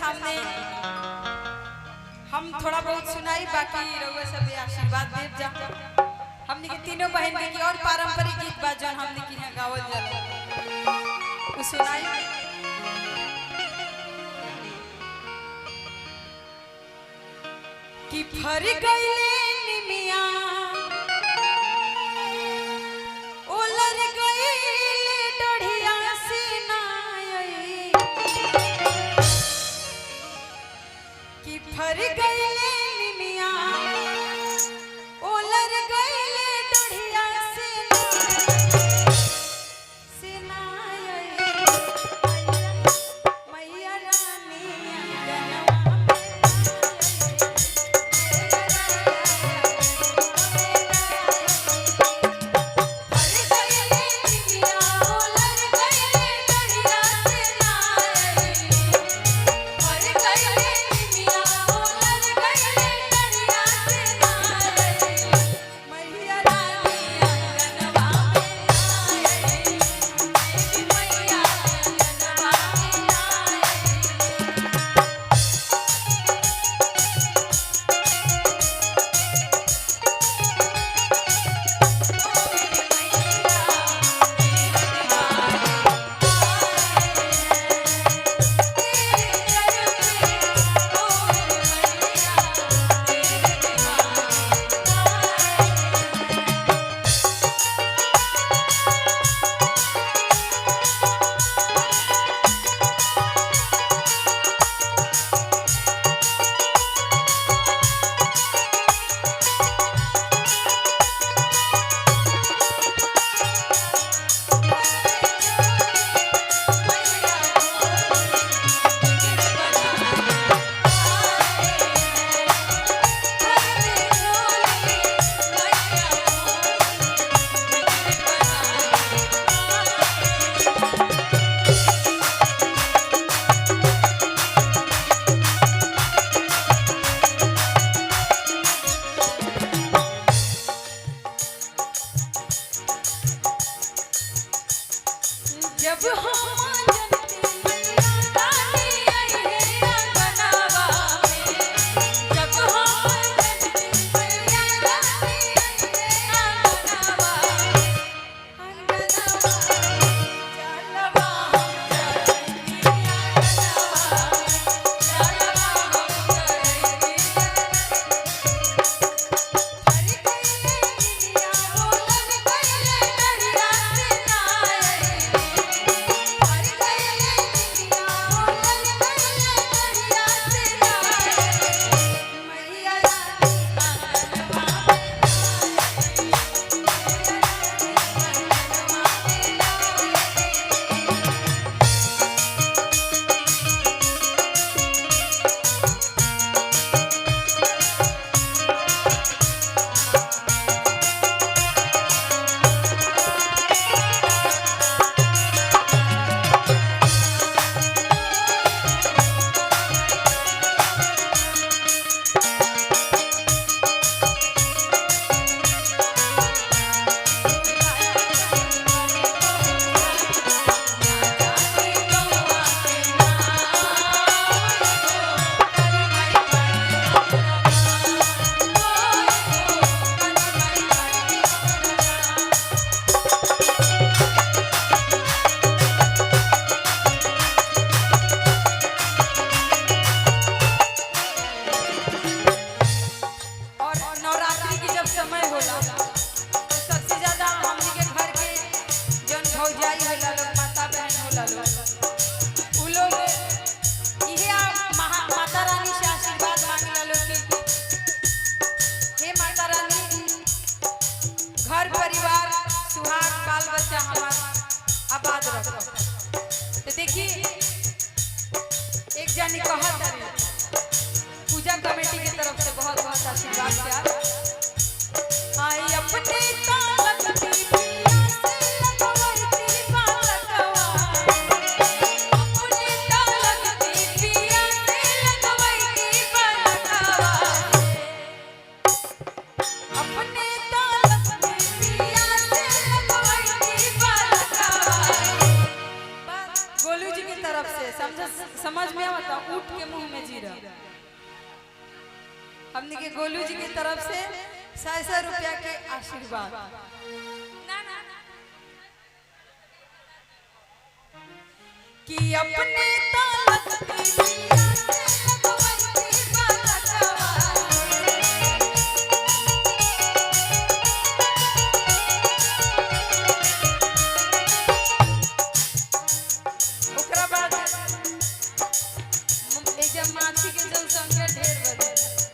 सामने हम थोड़ा बहुत सुनाई, बाकी रउआ सब आशीर्वाद देव जा। हमने के तीनों बहन के और पारंपरिक गीत बा जौन हमने के यहाँ गावल जाला वो सुनाई। कि फर गइले निमिया ओलर गइले डढ़िया से नाई, कि फर गइले निमिया ओलर गइले डढ़िया से नाई, मैया रानी अंगनवा जब घर परिवार सुहाग बाल बच्चा हमार आबाद रखो। तो देखिए एक जानी कहत पूजा कमेटी की तरफ से बहुत बहुत आशीर्वाद प्यार। आई अपने तालक समझ में आता लूट के मुंह में जीरा। हमने के गोलू जी की तरफ से 100 रुपया के आशीर्वाद। कि अपने ताकत माछी के जनसंख्या ढेर बजे